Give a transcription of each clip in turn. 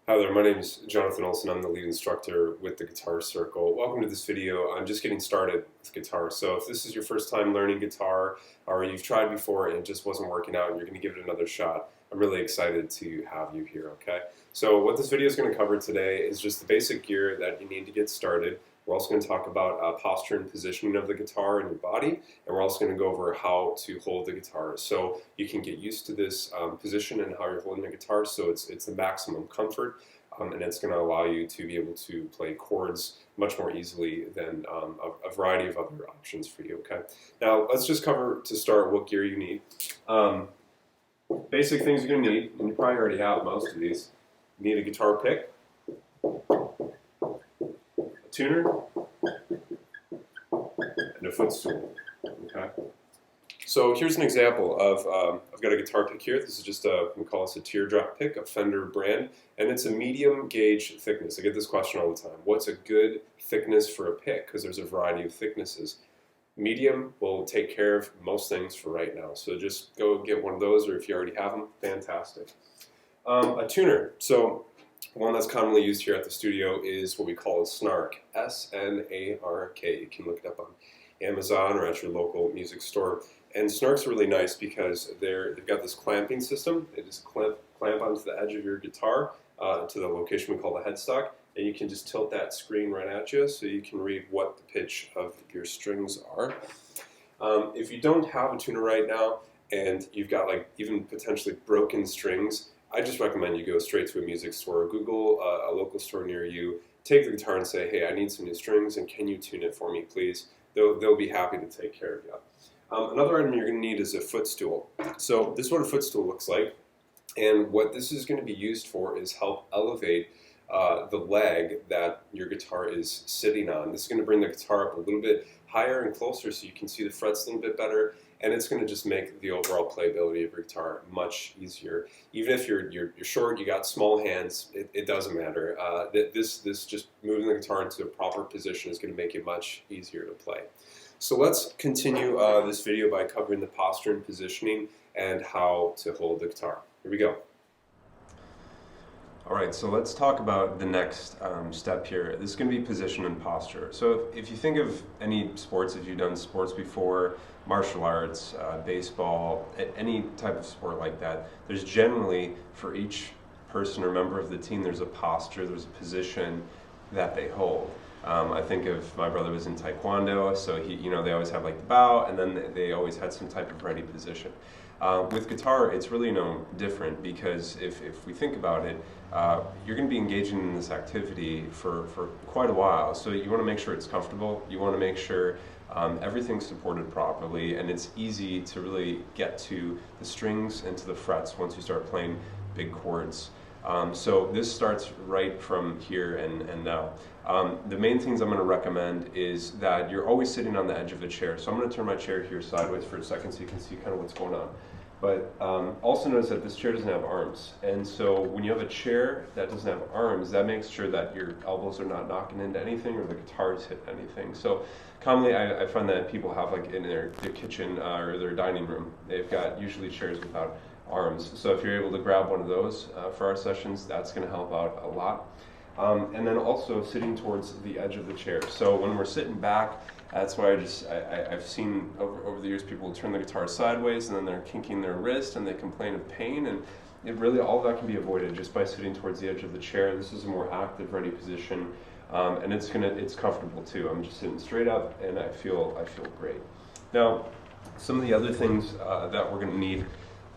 Hi there, my name is Jonathan Olson. I'm the lead instructor with the Guitar Circle. Welcome to this video. I'm just getting started with guitar. So if this is your first time learning guitar or you've tried before and it just wasn't working out and you're going to give it another shot, I'm really excited to have you here, okay? So what this video is going to cover today is just the basic gear that you need to get started. We're also going to talk about posture and positioning of the guitar in your body, and we're also going to go over how to hold the guitar so you can get used to this position and how you're holding the guitar so it's the maximum comfort, and it's going to allow you to be able to play chords much more easily than a variety of other options for you, okay? Now, let's just cover, to start, what gear you need. Basic things you're going to need, and you probably already have most of these. You need a guitar pick, tuner, and a footstool. Okay. So here's an example of I've got a guitar pick here. This is just we call this a teardrop pick, a Fender brand, and it's a medium gauge thickness. I get this question all the time. What's a good thickness for a pick? Because there's a variety of thicknesses. Medium will take care of most things for right now. So just go get one of those, or if you already have them, fantastic. A tuner. So one that's commonly used here at the studio is what we call a snark, S-N-A-R-K. You can look it up on Amazon or at your local music store. And snarks are really nice because they've got this clamping system. They just clamp onto the edge of your guitar to the location we call the headstock, and you can just tilt that screen right at you so you can read what the pitch of your strings are. If you don't have a tuner right now and you've got like even potentially broken strings, I just recommend you go straight to a music store. Google a local store near you, take the guitar and say, hey, I need some new strings and can you tune it for me, please? They'll be happy to take care of you. Another item you're going to need is a footstool. So this is what a footstool looks like, and what this is going to be used for is help elevate the leg that your guitar is sitting on. This is going to bring the guitar up a little bit higher and closer so you can see the frets a little bit better, and it's going to just make the overall playability of your guitar much easier. Even if you're short, you got small hands, it doesn't matter. This just moving the guitar into a proper position is going to make it much easier to play. So let's continue this video by covering the posture and positioning and how to hold the guitar. Here we go. Alright, so let's talk about the next step here. This is going to be position and posture. So if you think of any sports, if you've done sports before, martial arts, baseball, any type of sport like that, there's generally, for each person or member of the team, there's a posture, there's a position that they hold. I think of my brother was in Taekwondo, so they always have like the bow, and then they always had some type of ready position. With guitar, it's really no different because if we think about it, you're going to be engaging in this activity for quite a while. So you want to make sure it's comfortable. You want to make sure everything's supported properly, and it's easy to really get to the strings and to the frets once you start playing big chords. So this starts right from here and now. The main things I'm going to recommend is that you're always sitting on the edge of a chair. So I'm going to turn my chair here sideways for a second so you can see kind of what's going on. But also notice that this chair doesn't have arms. And so when you have a chair that doesn't have arms, that makes sure that your elbows are not knocking into anything or the guitars hit anything. So commonly I find that people have like in their kitchen or their dining room, they've got usually chairs without arms. So if you're able to grab one of those for our sessions, that's going to help out a lot. And then also sitting towards the edge of the chair. So when we're sitting back, that's why I've seen over the years people turn the guitar sideways and then they're kinking their wrist and they complain of pain, and all of that can be avoided just by sitting towards the edge of the chair. This is a more active, ready position, and it's comfortable too. I'm just sitting straight up and I feel great. Now, some of the other things that we're going to need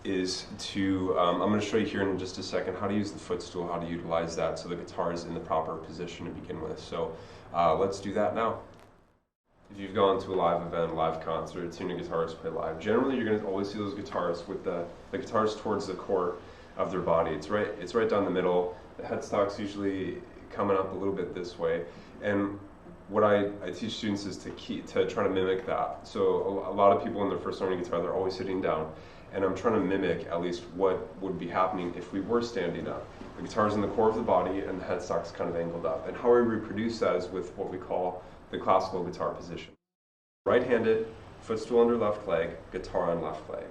is to, I'm going to show you here in just a second how to use the footstool, how to utilize that so the guitar is in the proper position to begin with. So let's do that now. If you've gone to a live event, a live concert, seen a guitarist play live, generally you're going to always see those guitarists with the guitars towards the core of their body. It's right down the middle. The headstock's usually coming up a little bit this way. And what I teach students is to try to mimic that. So a lot of people when they're first learning guitar, they're always sitting down. And I'm trying to mimic at least what would be happening if we were standing up. The guitar's in the core of the body and the headstock's kind of angled up. And how we reproduce that is with what we call the classical guitar position. Right-handed, footstool under left leg, guitar on left leg.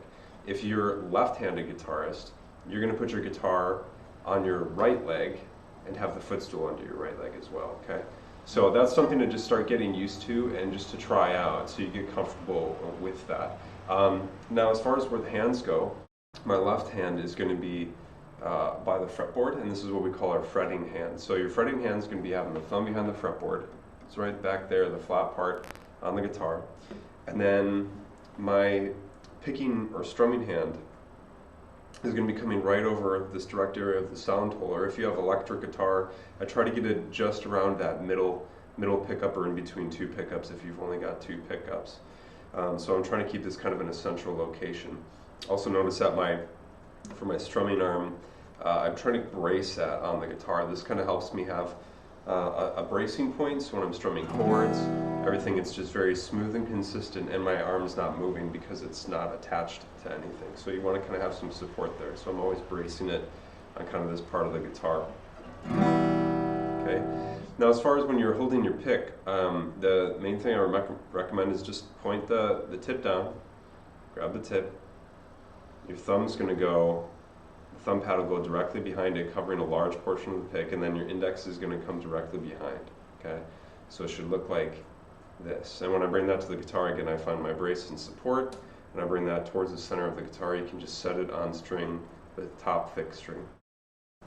If you're a left-handed guitarist, you're going to put your guitar on your right leg and have the footstool under your right leg as well, okay? So that's something to just start getting used to and just to try out so you get comfortable with that. Now as far as where the hands go, my left hand is going to be by the fretboard, and this is what we call our fretting hand. So your fretting hand is going to be having the thumb behind the fretboard. It's right back there, the flat part on the guitar. And then my picking or strumming hand is going to be coming right over this direct area of the sound hole. Or if you have electric guitar, I try to get it just around that middle pickup or in between two pickups if you've only got two pickups. So I'm trying to keep this kind of in a central location. Also notice that for my strumming arm, I'm trying to brace that on the guitar. This kind of helps me have a bracing point, so when I'm strumming chords, everything it's just very smooth and consistent, and my arm's not moving because it's not attached to anything. So you want to kind of have some support there. So I'm always bracing it on kind of this part of the guitar. Okay. Now as far as when you're holding your pick, the main thing I recommend is just point the tip down, grab the tip. Your thumb's going to go, the thumb pad will go directly behind it, covering a large portion of the pick, and then your index is going to come directly behind. Okay, so it should look like this. And when I bring that to the guitar again, I find my brace and support, and I bring that towards the center of the guitar. You can just set it on string, the top thick string.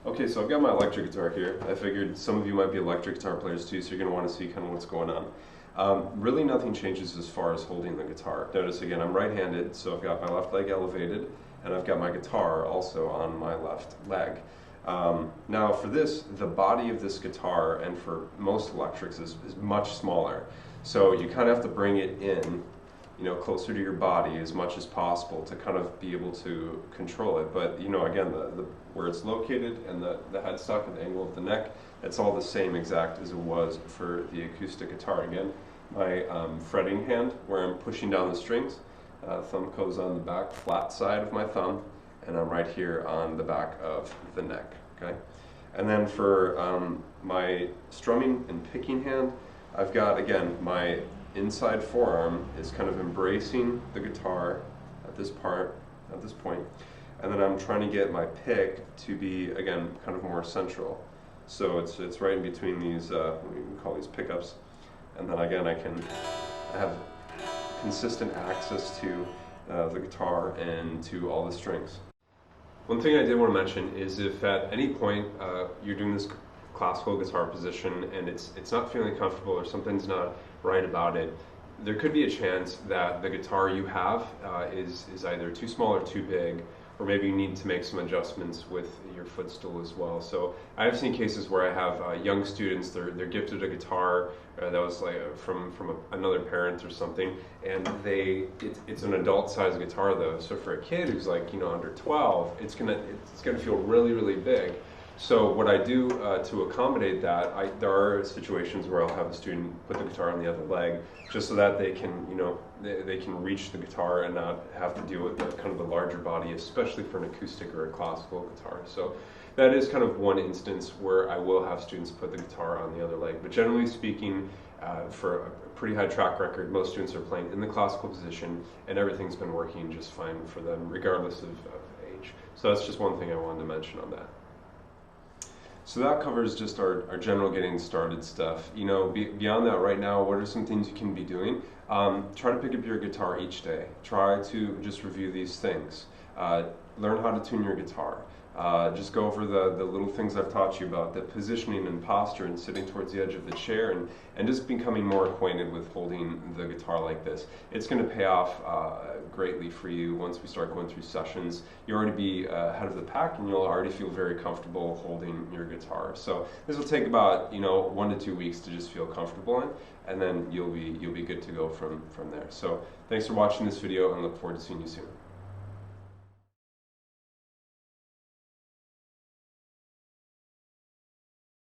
Okay, so I've got my electric guitar here. I figured some of you might be electric guitar players too, so you're going to want to see kind of what's going on. Really nothing changes as far as holding the guitar. Notice again, I'm right-handed, so I've got my left leg elevated, and I've got my guitar also on my left leg. Now for this, the body of this guitar, and for most electrics, is much smaller. So you kind of have to bring it in, closer to your body as much as possible to kind of be able to control it. But again, where it's located and the headstock and the angle of the neck, it's all the same exact as it was for the acoustic guitar. Again, my fretting hand, where I'm pushing down the strings, thumb goes on the back flat side of my thumb, and I'm right here on the back of the neck. Okay, and then for my strumming and picking hand, I've got, again, my inside forearm is kind of embracing the guitar at this point, and then I'm trying to get my pick to be, again, kind of more central. So it's right in between these, we can call these pickups, and then again I have consistent access to the guitar and to all the strings. One thing I did want to mention is if at any point you're doing this classical guitar position and it's not feeling comfortable or something's not right about it, there could be a chance that the guitar you have is either too small or too big, or maybe you need to make some adjustments with your footstool as well. So I've seen cases where I have young students, they're gifted a guitar that was like from another parent or something, and it's an adult sized guitar though. So for a kid who's like under 12, it's gonna feel really, really big. So what I do to accommodate that, there are situations where I'll have a student put the guitar on the other leg, just so that they can, they can reach the guitar and not have to deal with kind of the larger body, especially for an acoustic or a classical guitar. So that is kind of one instance where I will have students put the guitar on the other leg. But generally speaking, for a pretty high track record, most students are playing in the classical position, and everything's been working just fine for them, regardless of age. So that's just one thing I wanted to mention on that. So that covers just our general getting started stuff. Beyond that, right now, what are some things you can be doing? Try to pick up your guitar each day. Try to just review these things. Learn how to tune your guitar. Just go over the little things I've taught you about, the positioning and posture and sitting towards the edge of the chair, and just becoming more acquainted with holding the guitar like this. It's going to pay off greatly for you once we start going through sessions. You'll already be ahead of the pack, and you'll already feel very comfortable holding your guitar. So this will take about 1 to 2 weeks to just feel comfortable in, and then you'll be good to go from there. So thanks for watching this video, and look forward to seeing you soon.